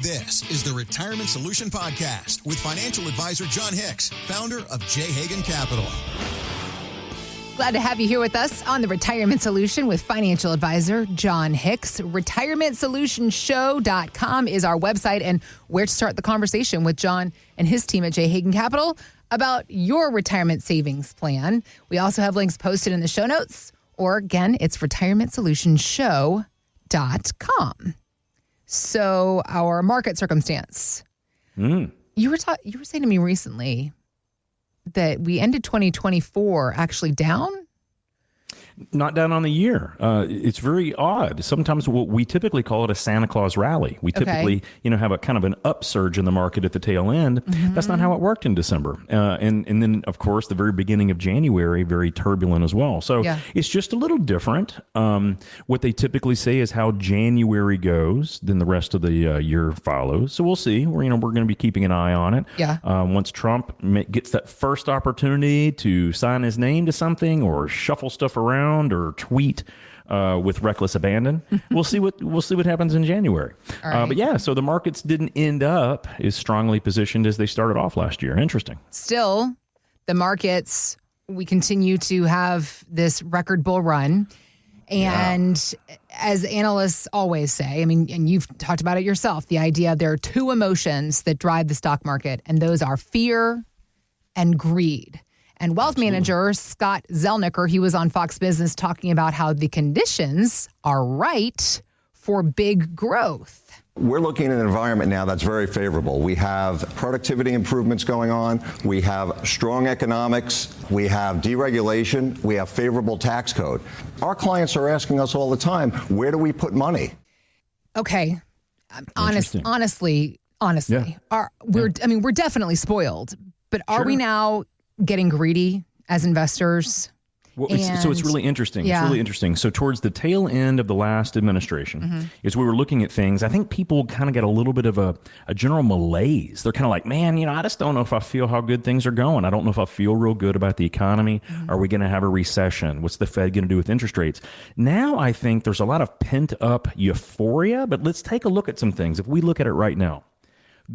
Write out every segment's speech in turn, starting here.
This is the Retirement Solution Podcast with financial advisor Jon Hicks, founder of J. Hagan Capital. Glad to have you here with us on the Retirement Solution with financial advisor Jon Hicks. RetirementSolutionShow.com is our website and where to start the conversation with Jon and his team at J. Hagan Capital about your retirement savings plan. We also have links posted in the show notes, or again, it's RetirementSolutionShow.com. So our market circumstance. You were saying to me recently that we ended 2024 actually down? Not down on the year. It's very odd. Sometimes we typically call it a Santa Claus rally. We typically, have a kind of an upsurge in the market at the tail end. Mm-hmm. That's not how it worked in December. And then, of course, the very beginning of January, very turbulent as well. So It's just a little different. What they typically say is how January goes, then the rest of the year follows. So we'll see. We're going to be keeping an eye on it. Yeah. Once Trump gets that first opportunity to sign his name to something or shuffle stuff around, or tweet with reckless abandon. We'll see what happens in January. Right. So the markets didn't end up as strongly positioned as they started off last year. Interesting. Still, the markets, we continue to have this record bull run. And as analysts always say, and you've talked about it yourself, the idea there are two emotions that drive the stock market, and those are fear and greed. And wealth manager Scott Zelnicker, he was on Fox Business talking about how the conditions are right for big growth. We're looking at an environment now that's very favorable. We have productivity improvements going on. We have strong economics. We have deregulation. We have favorable tax code. Our clients are asking us all the time, where do we put money? Okay. Honestly, we're definitely spoiled, but are we now getting greedy as investors? Well, so it's really interesting. Yeah. It's really interesting. So towards the tail end of the last administration, is we were looking at things. I think people kind of get a little bit of a general malaise. They're kind of like, man, I just don't know if I feel how good things are going. I don't know if I feel real good about the economy. Are we going to have a recession? What's the Fed going to do with interest rates? Now I think there's a lot of pent up euphoria, but let's take a look at some things. If we look at it right now,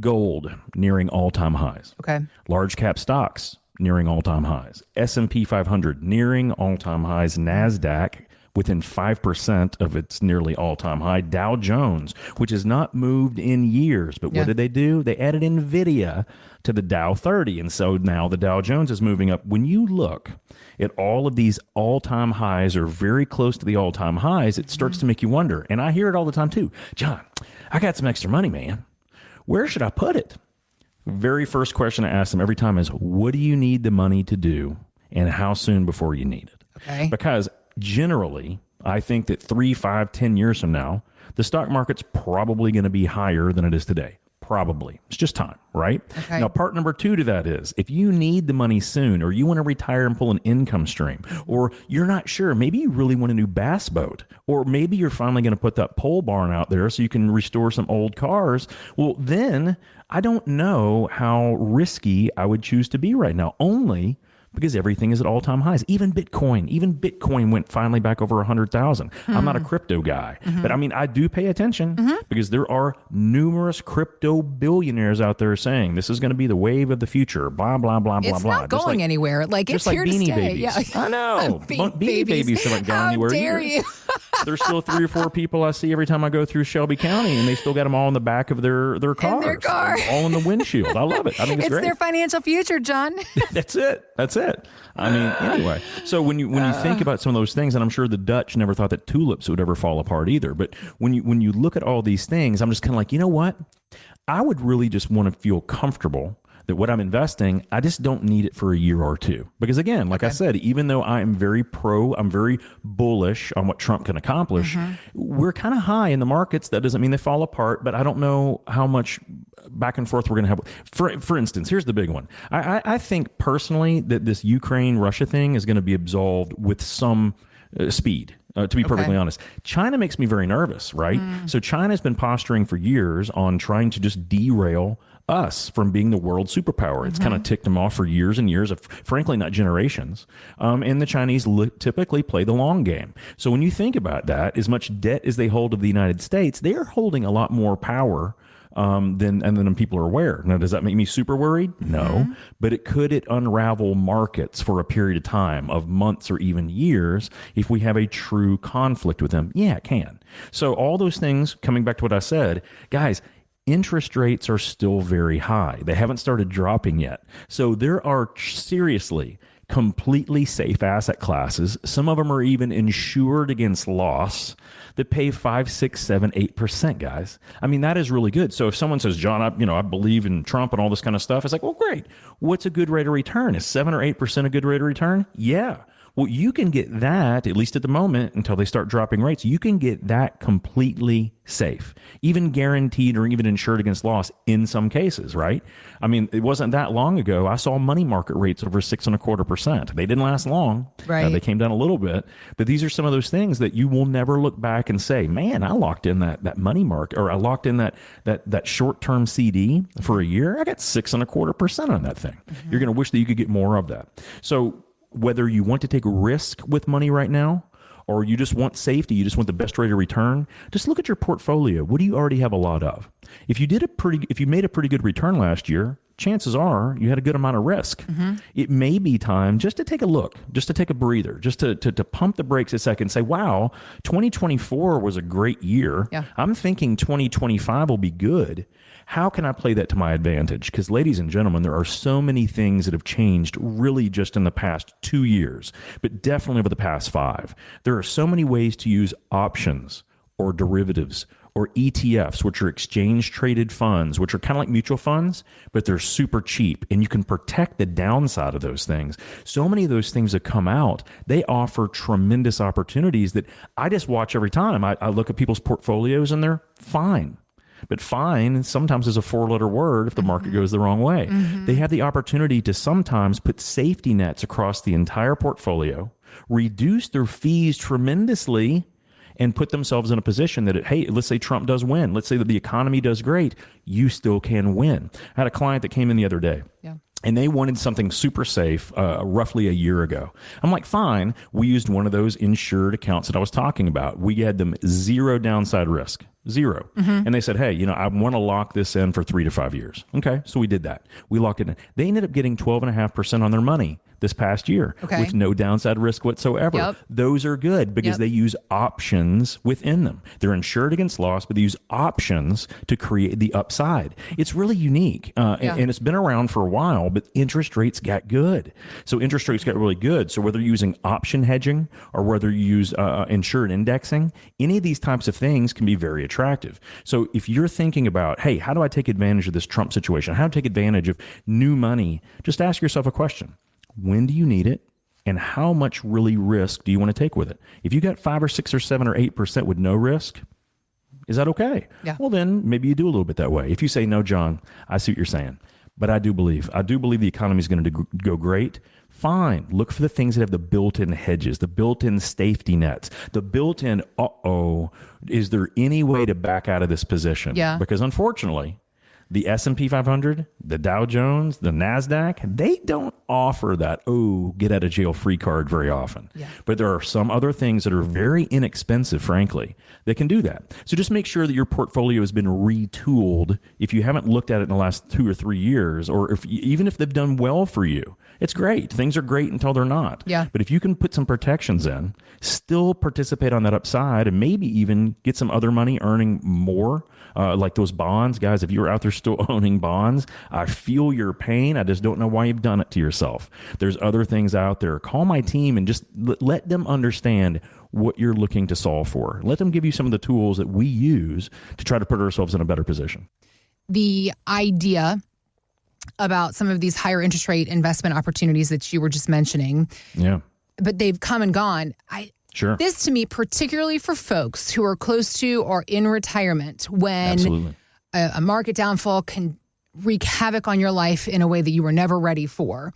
gold nearing all-time highs. Okay. Large cap stocks nearing all-time highs. S&P 500 nearing all-time highs. NASDAQ within 5% of its nearly all-time high. Dow Jones, which has not moved in years. But what did they do? They added NVIDIA to the Dow 30. And so now the Dow Jones is moving up. When you look at all of these all-time highs or very close to the all-time highs, it starts to make you wonder. And I hear it all the time too. Jon, I got some extra money, man. Where should I put it? Very first question I ask them every time is, what do you need the money to do and how soon before you need it? Okay. Because generally, I think that 3, 5, 10 years from now, the stock market's probably going to be higher than it is today. Probably. It's just time, right? Okay. Now, part number 2 to that is, if you need the money soon, or you want to retire and pull an income stream, or you're not sure, maybe you really want a new bass boat, or maybe you're finally going to put that pole barn out there so you can restore some old cars, well, then I don't know how risky I would choose to be right now, only because everything is at all-time highs. Even Bitcoin went finally back over 100,000. I'm not a crypto guy, but I do pay attention because there are numerous crypto billionaires out there saying this is going to be the wave of the future, blah, blah, blah, blah, blah. It's not going anywhere. It's here to stay. Babies. Yeah. I know. Beanie Babies haven't gone anywhere. How dare you? There's still 3 or 4 people I see every time I go through Shelby County, and they still got them all in the back of their cars. In their car. All in the windshield. I love it. I think it's great. It's their financial future, Jon. That's it. Anyway. So when you think about some of those things, and I'm sure the Dutch never thought that tulips would ever fall apart either, but when you look at all these things, I'm just kind of like, you know what? I would really just want to feel comfortable that what I'm investing, I just don't need it for a year or two. Because again, like I said, even though I'm very bullish on what Trump can accomplish, we're kind of high in the markets. That doesn't mean they fall apart, but I don't know how much back and forth we're going to have. For instance, here's the big one. I think personally that this Ukraine-Russia thing is going to be absolved with some speed. To be perfectly honest, China makes me very nervous, right? So China's been posturing for years on trying to just derail us from being the world superpower. It's kind of ticked them off for years and years, frankly, not generations. And the Chinese typically play the long game. So when you think about that, as much debt as they hold of the United States, they are holding a lot more power then people are aware. Now, does that make me super worried? No, but could it unravel markets for a period of time, of months or even years, if we have a true conflict with them? Yeah, it can. So all those things, coming back to what I said, guys, interest rates are still very high. They haven't started dropping yet. So there are seriously completely safe asset classes. Some of them are even insured against loss that pay 5, 6, 7, 8%, guys. I mean, that is really good. So if someone says, John, I believe in Trump and all this kind of stuff, it's like, well, great. What's a good rate of return? Is 7 or 8% a good rate of return? Yeah. Well, you can get that, at least at the moment, until they start dropping rates, you can get that completely safe, even guaranteed or even insured against loss in some cases, right? I mean, it wasn't that long ago. I saw money market rates over 6.25%. They didn't last long. Right. They came down a little bit. But these are some of those things that you will never look back and say, man, I locked in that money market, or I locked in that short-term CD for a year. I got 6.25% on that thing. You're going to wish that you could get more of that. So whether you want to take risk with money right now, or you just want safety, you just want the best rate of return, just look at your portfolio. What do you already have a lot of? If you made a pretty good return last year, chances are you had a good amount of risk. It may be time just to take a look, just to take a breather, just to pump the brakes a second and say, wow, 2024 was a great year. Yeah. I'm thinking 2025 will be good. How can I play that to my advantage? Because, ladies and gentlemen, there are so many things that have changed really just in the past 2 years, but definitely over the past 5. There are so many ways to use options or derivatives or ETFs, which are exchange-traded funds, which are kind of like mutual funds, but they're super cheap, and you can protect the downside of those things. So many of those things that come out, they offer tremendous opportunities that I just watch every time. I look at people's portfolios, and they're fine. But fine sometimes is a 4-letter word if the market goes the wrong way. They have the opportunity to sometimes put safety nets across the entire portfolio, reduce their fees tremendously, and put themselves in a position that, hey, let's say Trump does win. Let's say that the economy does great. You still can win. I had a client that came in the other day. Yeah. And they wanted something super safe roughly a year ago. I'm like, fine. We used one of those insured accounts that I was talking about. We had them 0 downside risk. 0. And they said, hey, I want to lock this in for 3 to 5 years. Okay, so we did that. We locked it in. They ended up getting 12.5% on their money this past year with no downside risk whatsoever. Yep. Those are good because they use options within them. They're insured against loss, but they use options to create the upside. It's really unique. And it's been around for a while, but interest rates got good. So interest rates got really good. So whether you're using option hedging or whether you use insured indexing, any of these types of things can be very attractive. So if you're thinking about, hey, how do I take advantage of this Trump situation? How do I take advantage of new money? Just ask yourself a question. When do you need it? And how much really risk do you want to take with it? If you got 5 or 6 or 7 or 8% with no risk, is that okay? Yeah. Well, then maybe you do a little bit that way. If you say, no, John, I see what you're saying, but I do believe the economy is going to go great. Fine. Look for the things that have the built-in hedges, the built-in safety nets, the built-in, is there any way to back out of this position? Yeah. Because unfortunately, the S&P 500, the Dow Jones, the NASDAQ, they don't offer that, get out of jail free card very often. Yeah. But there are some other things that are very inexpensive, frankly, that can do that. So just make sure that your portfolio has been retooled if you haven't looked at it in the last 2 or 3 years, or even if they've done well for you. It's great. Things are great until they're not. Yeah. But if you can put some protections in, still participate on that upside, and maybe even get some other money earning more, like those bonds. Guys, if you're out there still owning bonds, I feel your pain. I just don't know why you've done it to yourself. There's other things out there. Call my team and just let them understand what you're looking to solve for. Let them give you some of the tools that we use to try to put ourselves in a better position. The idea about some of these higher interest rate investment opportunities that you were just mentioning. Yeah. But they've come and gone. Sure. This to me, particularly for folks who are close to or in retirement, when a market downfall can wreak havoc on your life in a way that you were never ready for,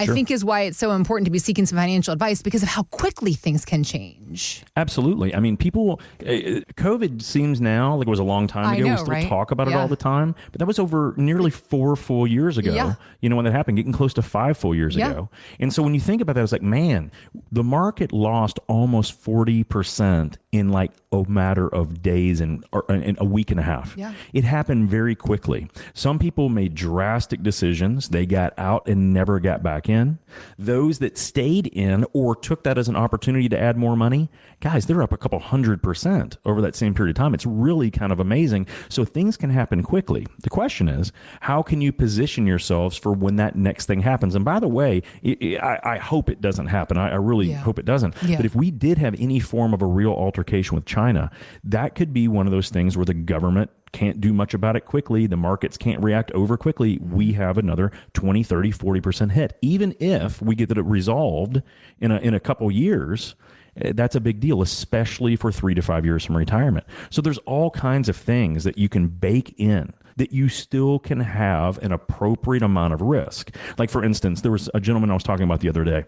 I think is why it's so important to be seeking some financial advice, because of how quickly things can change. Absolutely. I mean, COVID seems now like it was a long time ago. We still talk about it all the time, but that was over nearly 4 full years ago, when that happened, getting close to 5 full years ago. And so when you think about that, it's like, man, the market lost almost 40% in like a matter of days and a week and a half. Yeah. It happened very quickly. Some people made drastic decisions. They got out and never got back in. Those that stayed in or took that as an opportunity to add more money, guys, they're up a couple 100% over that same period of time. It's really kind of amazing. So things can happen quickly. The question is, how can you position yourselves for when that next thing happens? And by the way, I hope it doesn't happen. I really hope it doesn't. Yeah. But if we did have any form of a real altercation with China, that could be one of those things where the government can't do much about it quickly. The markets can't react over quickly. We have another 20, 30, 40% hit. Even if we get it resolved in a couple years, that's a big deal, especially for 3 to 5 years from retirement. So there's all kinds of things that you can bake in that you still can have an appropriate amount of risk. Like, for instance, there was a gentleman I was talking about the other day,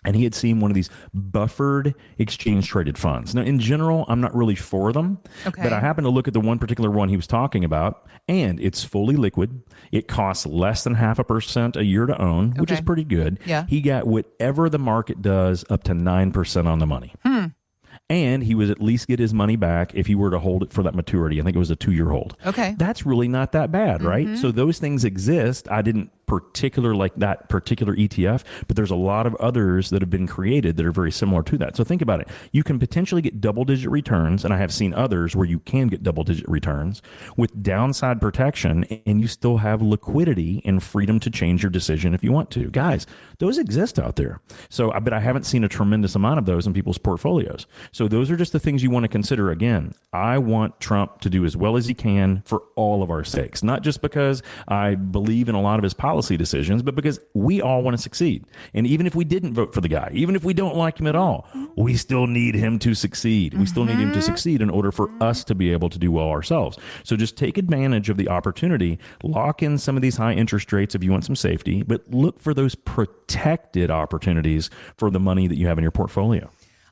and he had seen one of these buffered exchange traded funds. Now, in general, I'm not really for them, but I happened to look at the one particular one he was talking about, and it's fully liquid. It costs less than 0.5% a year to own, which is pretty good. Yeah. He got whatever the market does up to 9% on the money. And he would at least get his money back if he were to hold it for that maturity. I think it was a 2-year hold. Okay. That's really not that bad, right? So those things exist. I didn't particular like that particular ETF, but there's a lot of others that have been created that are very similar to that. So think about it. You can potentially get double-digit returns, and I have seen others where you can get double-digit returns with downside protection, and you still have liquidity and freedom to change your decision if you want to. Guys, those exist out there. So, but I haven't seen a tremendous amount of those in people's portfolios. So those are just the things you want to consider. Again, I want Trump to do as well as he can for all of our sakes, not just because I believe in a lot of his policies, decisions, but because we all want to succeed. And even if we didn't vote for the guy, even if we don't like him at all, we still need him to succeed. We still need him to succeed in order for us to be able to do well ourselves. So just take advantage of the opportunity, lock in some of these high interest rates if you want some safety, but look for those protected opportunities for the money that you have in your portfolio.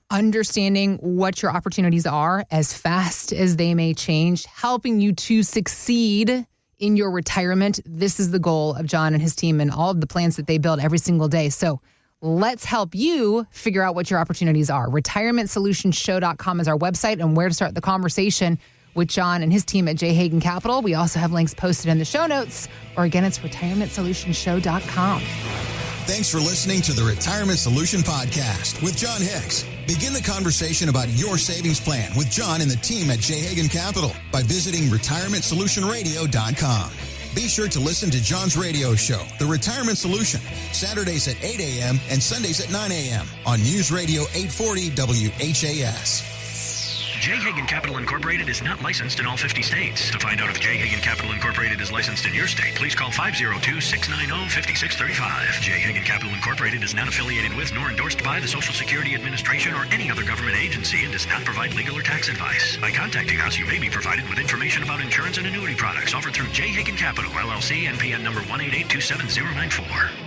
Understanding what your opportunities are as fast as they may change, helping you to succeed in your retirement. This is the goal of Jon and his team and all of the plans that they build every single day. So let's help you figure out what your opportunities are. RetirementSolutionShow.com is our website and where to start the conversation with Jon and his team at J. Hagan Capital. We also have links posted in the show notes, or again, it's RetirementSolutionShow.com. Thanks for listening to the Retirement Solution Podcast with Jon Hicks. Begin the conversation about your savings plan with Jon and the team at J. Hagan Capital by visiting RetirementSolutionRadio.com. Be sure to listen to Jon's radio show, The Retirement Solution, Saturdays at 8 a.m. and Sundays at 9 a.m. on News Radio 840 WHAS. J. Hagan Capital Incorporated is not licensed in all 50 states. To find out if J. Hagan Capital Incorporated is licensed in your state, please call 502-690-5635. J. Hagan Capital Incorporated is not affiliated with nor endorsed by the Social Security Administration or any other government agency and does not provide legal or tax advice. By contacting us, you may be provided with information about insurance and annuity products offered through J. Hagan Capital, LLC, NPN number 1882794.